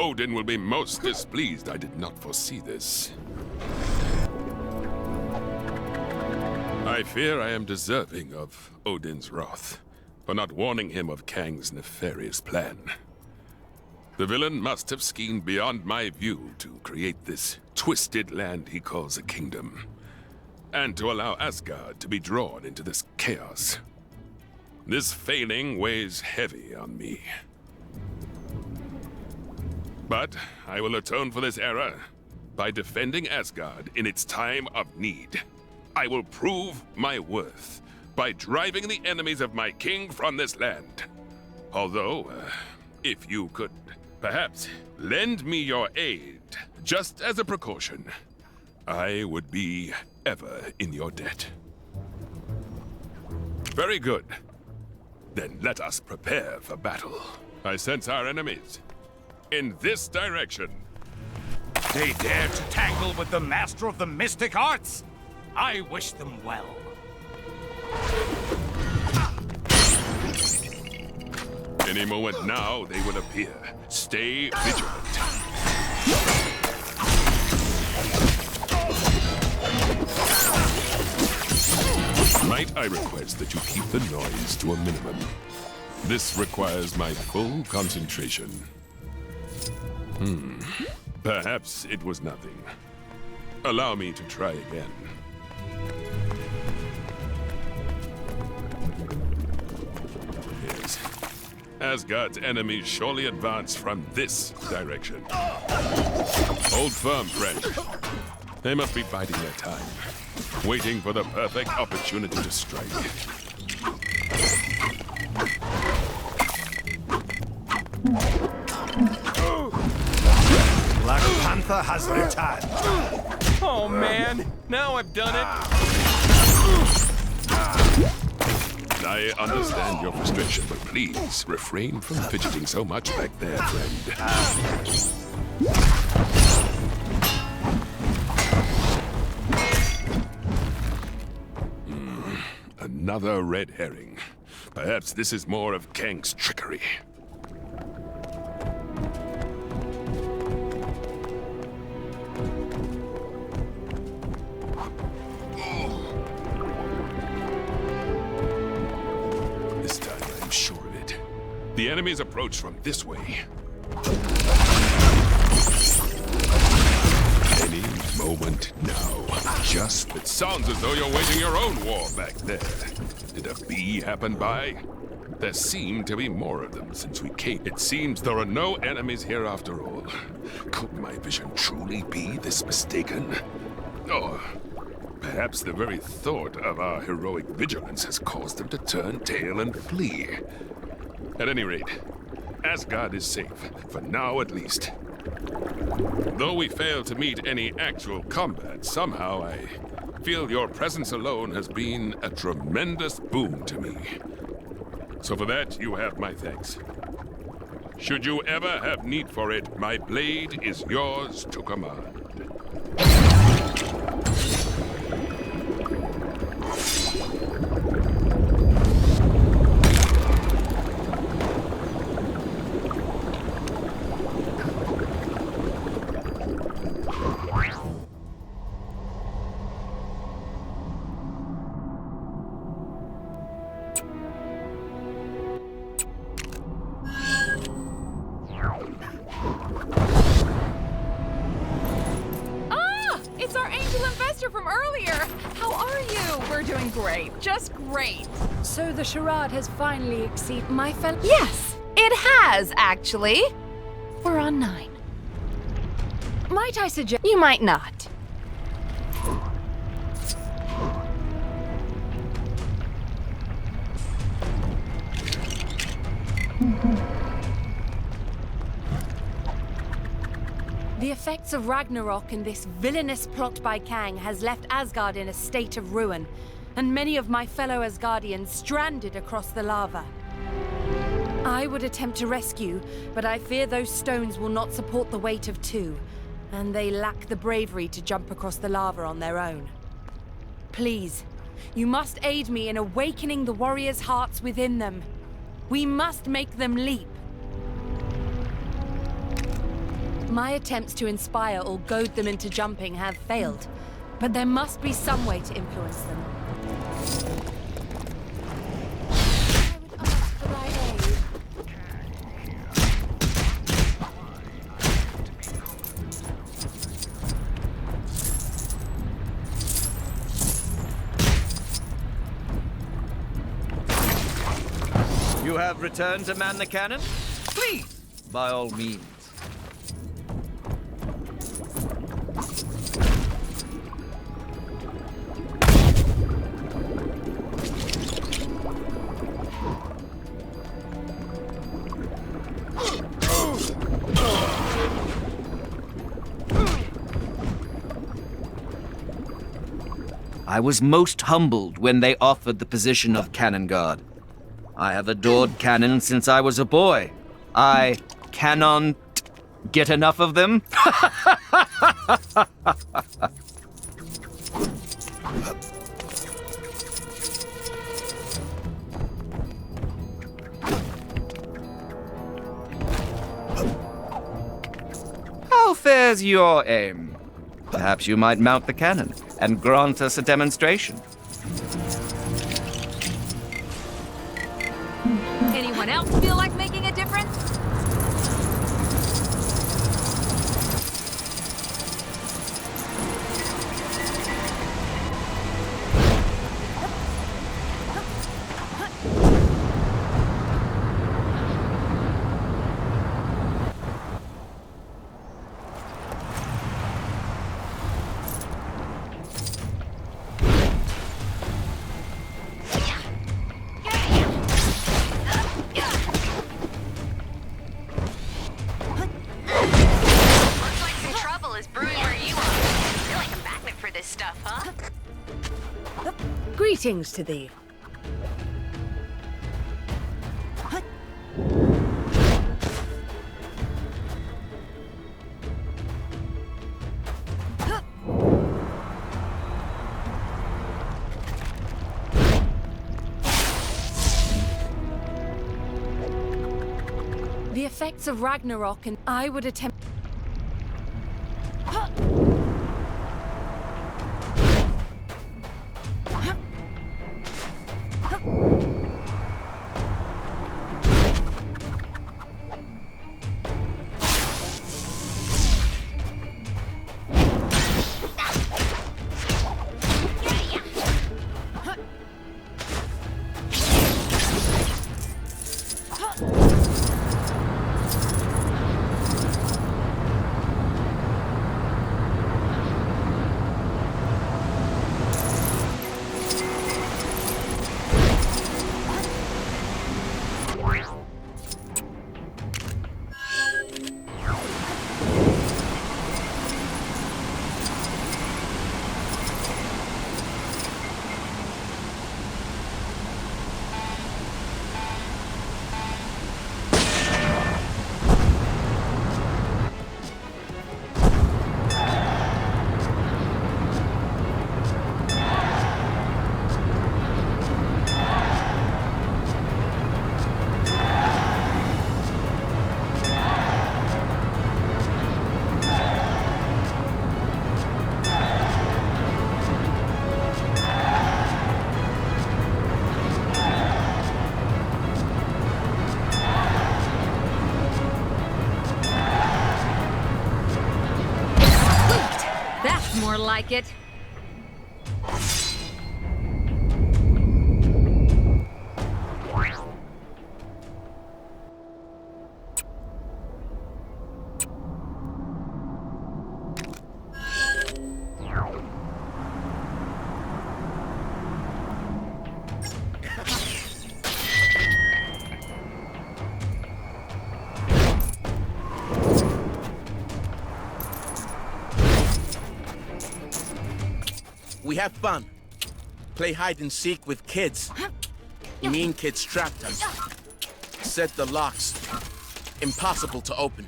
Odin will be most displeased. I did not foresee this. I fear I am deserving of Odin's wrath for not warning him of Kang's nefarious plan. The villain must have schemed beyond my view to create this twisted land he calls a kingdom, and to allow Asgard to be drawn into this chaos. This failing weighs heavy on me. But I will atone for this error by defending Asgard in its time of need. I will prove my worth by driving the enemies of my king from this land. Although, if you could perhaps lend me your aid, just as a precaution, I would be ever in your debt. Very good. Then let us prepare for battle. I sense our enemies in this direction. They dare to tangle with the master of the mystic arts? I wish them well. Any moment now, they will appear. Stay vigilant. Might I request that you keep the noise to a minimum? This requires my full concentration. Perhaps it was nothing. Allow me to try again. Yes. Asgard's enemies surely advance from this direction. Hold firm, friend. They must be biding their time, waiting for the perfect opportunity to strike. Black Panther has returned. Oh man, now I've done it. I understand your frustration, but please refrain from fidgeting so much back there, friend. Another red herring. Perhaps this is more of Kang's trickery. This time I'm sure of it. The enemies approach from this way. Any moment now. Just, it sounds as though you're waging your own war back there. Did a bee happen by? There seem to be more of them since we came. It seems there are no enemies here after all. Could my vision truly be this mistaken? Or perhaps the very thought of our heroic vigilance has caused them to turn tail and flee. At any rate, Asgard is safe, for now at least. Though we fail to meet any actual combat, somehow I feel your presence alone has been a tremendous boon to me. So for that, you have my thanks. Should you ever have need for it, my blade is yours to command. From earlier. How are you? We're doing great. Just great. So the charade has finally exceeded my fellow. Yes, it has, actually. We're on 9. Might I suggest? You might not. The effects of Ragnarok and this villainous plot by Kang has left Asgard in a state of ruin, and many of my fellow Asgardians stranded across the lava. I would attempt to rescue, but I fear those stones will not support the weight of 2, and they lack the bravery to jump across the lava on their own. Please, you must aid me in awakening the warriors' hearts within them. We must make them leap. My attempts to inspire or goad them into jumping have failed, but there must be some way to influence them. I would ask for thy aid. You have returned to man the cannon? Please, by all means. I was most humbled when they offered the position of cannon guard. I have adored cannon since I was a boy. I cannot get enough of them. How fares your aim? Perhaps you might mount the cannon and grant us a demonstration. Anyone else feel like making a difference? Greetings to thee. The effects of Ragnarok, and I would attempt... More like it. We have fun. Play hide and seek with kids. Mean kids trapped us. Set the locks. Impossible to open.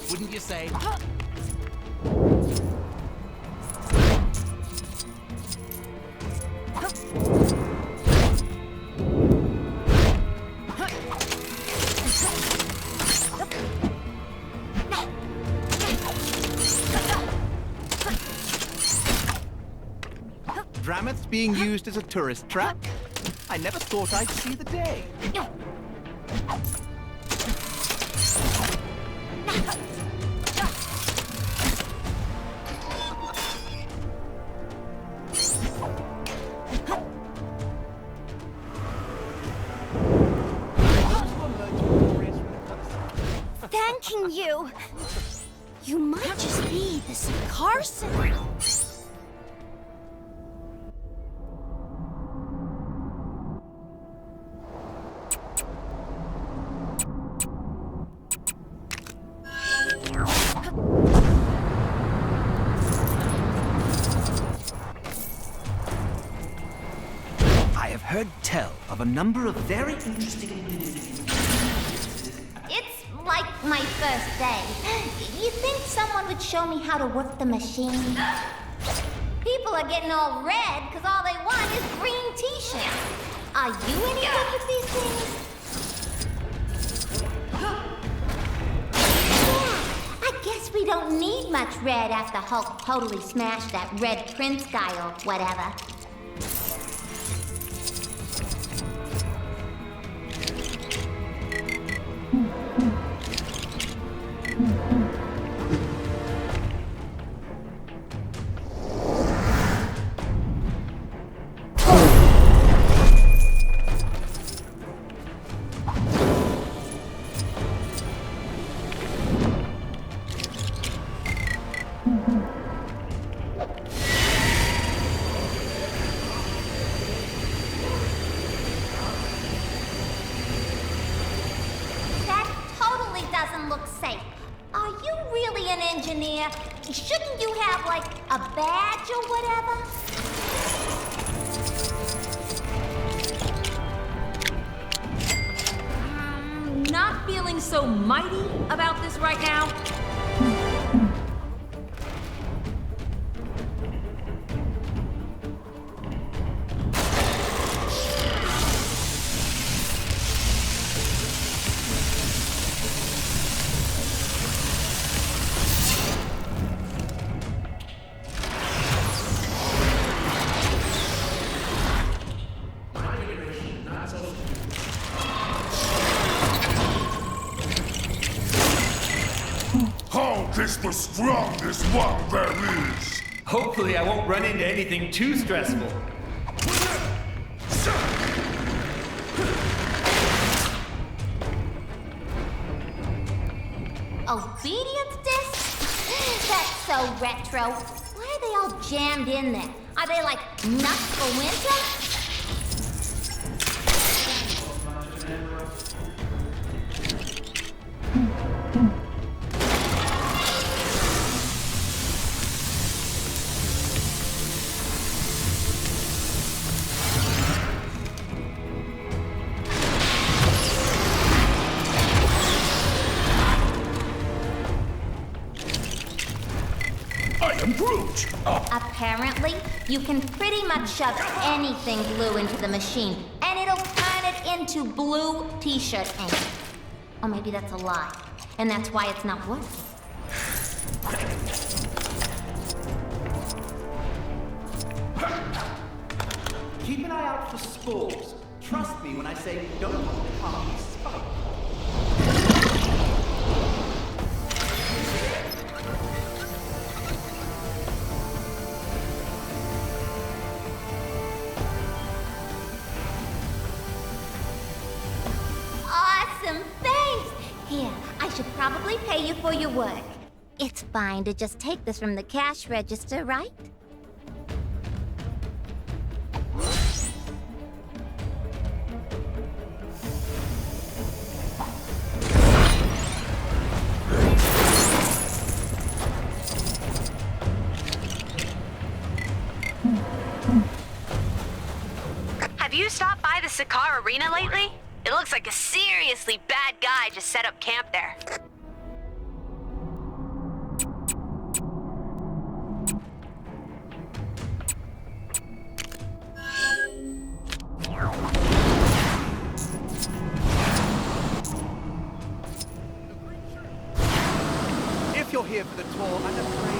Wouldn't you say? Drameth's being used as a tourist trap? I never thought I'd see the day. Thanking you. You might just be the Carson. I have heard tell of a number of very interesting individuals. It's like my first day. You think someone would show me how to work the machine? People are getting all red because all they want is green t-shirts. Are you any good with these things? Yeah, I guess we don't need much red after Hulk totally smashed that Red Prince guy or whatever. Shouldn't you have, like, a badge or whatever? Not feeling so mighty about this right now. Is the strongest one there is. Hopefully I won't run into anything too stressful. Obedience disc? That's so retro. Why are they all jammed in there? Are they like nuts for winter? Apparently, you can pretty much shove anything blue into the machine, and it'll turn it into blue t-shirt ink. Or maybe that's a lie, and that's why it's not working. Keep an eye out for spores. Trust me when I say don't become spiked. Probably pay you for your work. It's fine to just take this from the cash register, right? Have you stopped by the Sakaar Arena lately? It looks like a seriously bad guy just set up camp there. If you're here for the tour, I'm afraid...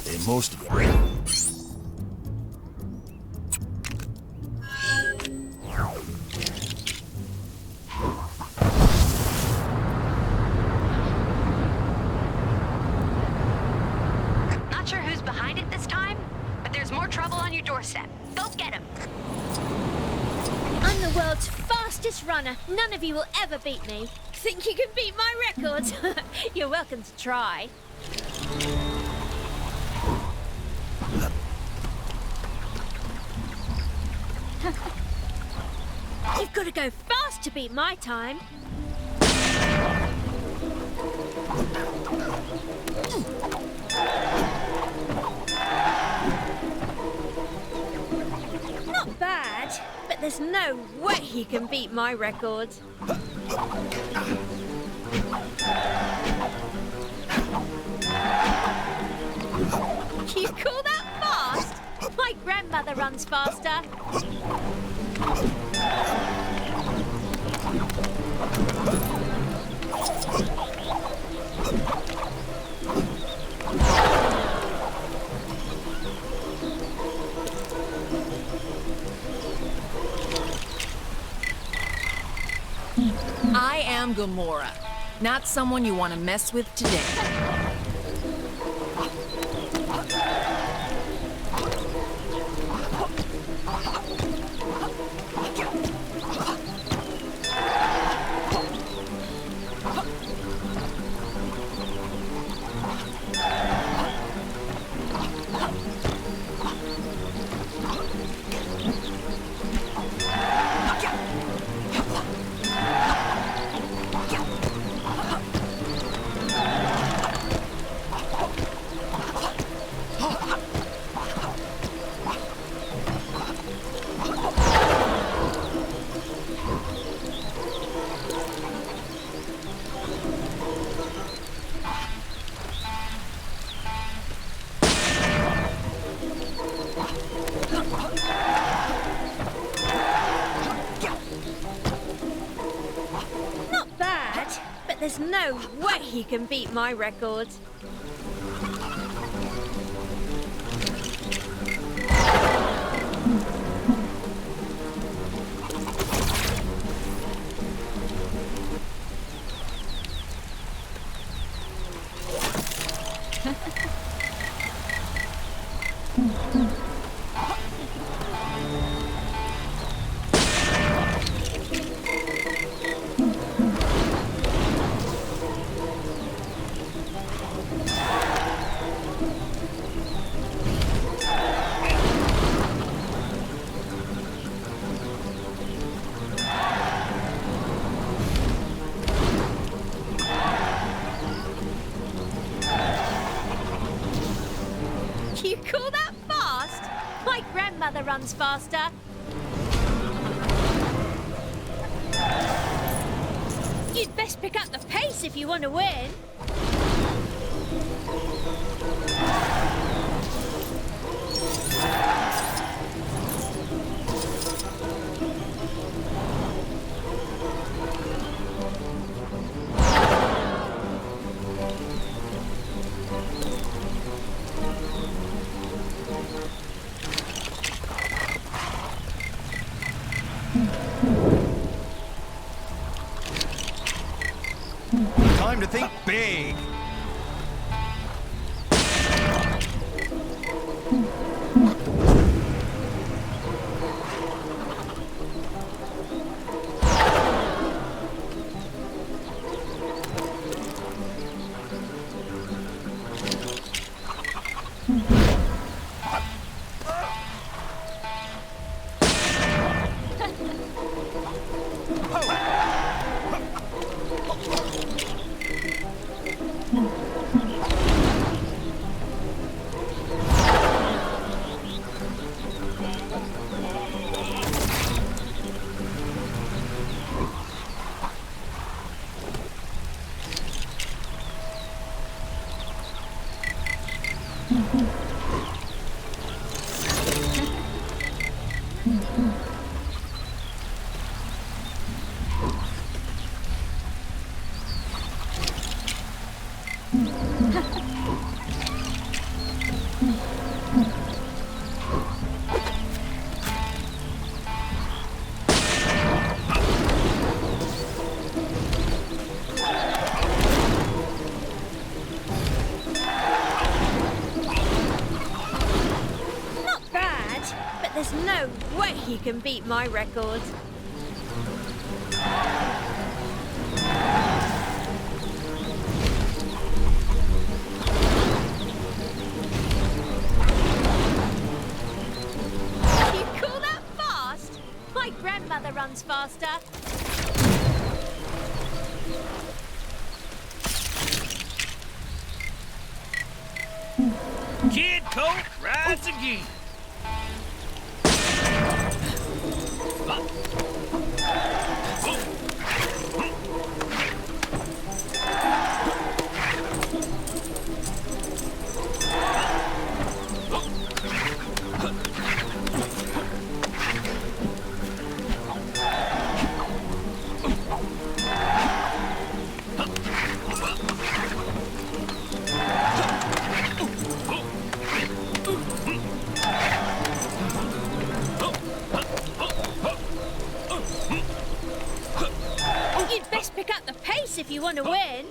They most of it. Not sure who's behind it this time, but there's more trouble on your doorstep. Go get him. I'm the world's fastest runner. None of you will ever beat me. Think you can beat my record? You're welcome to try. You've got to go fast to beat my time. Not bad, but there's no way he can beat my record. You call that fast? My grandmother runs faster. I am Gamora, not someone you want to mess with today. Not bad, but there's no way he can beat my record. You call that fast? My grandmother runs faster. You'd best pick up the pace if you want to win. Time to think big. but there's no way he can beat my record. You call that fast? My grandmother runs faster. Kid Colt rides again. You'd best pick up the pace if you want to win.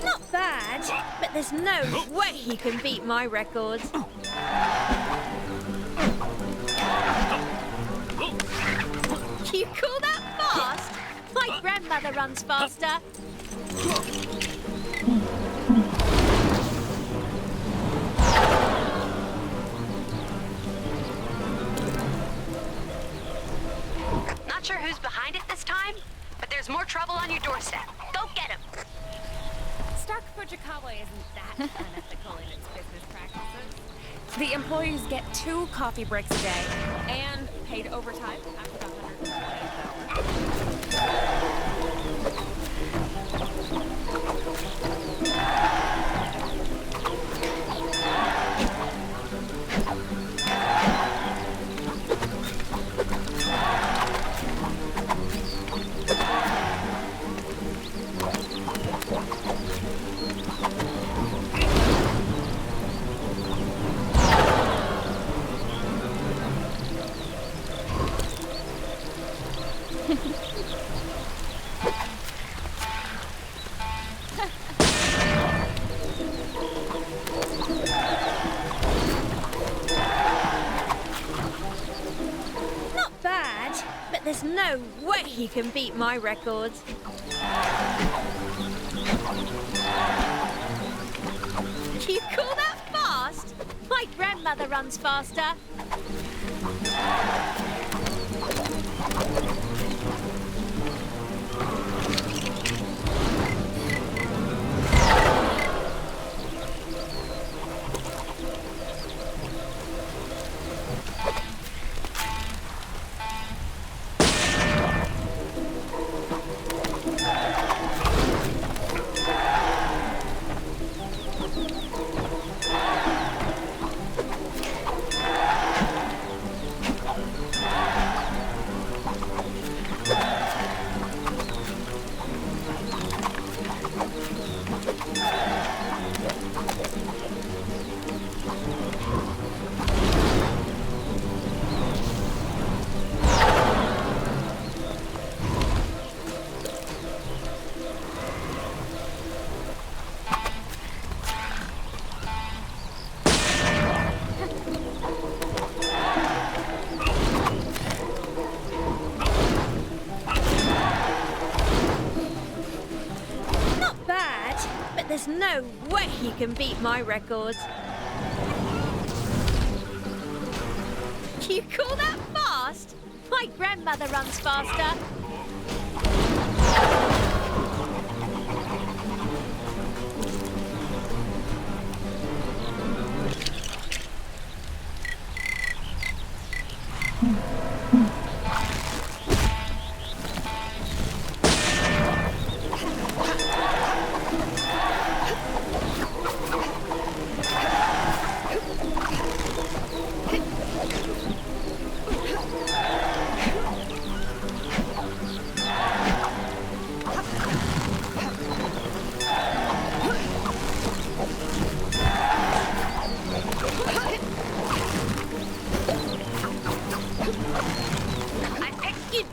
Not bad, but there's no way he can beat my record. You call that fast? My grandmother runs faster. Not sure who's behind it this time, but there's more trouble on your doorstep. Go get him. Starkbridge Cowboy isn't that unethical in its business practices. The employees get 2 coffee breaks a day and paid overtime after the 120th Not bad, but there's no way he can beat my record. You call that fast? My grandmother runs faster. There's no way he can beat my record. You call that fast? My grandmother runs faster.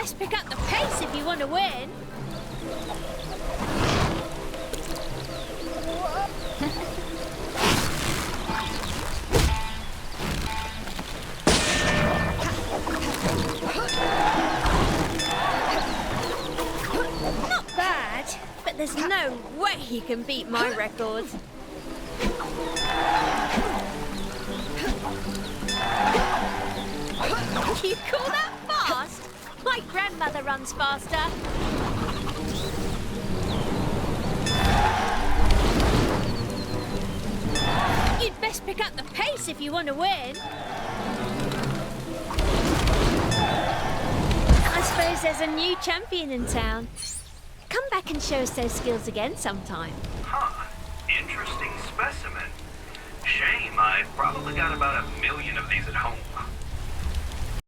best pick up the pace if you want to win. Not bad, but there's no way you can beat my record. You call that fast? My grandmother runs faster. You'd best pick up the pace if you want to win. I suppose there's a new champion in town. Come back and show us those skills again sometime. Huh. Interesting specimen. Shame, I've probably got about 1 million of these at home.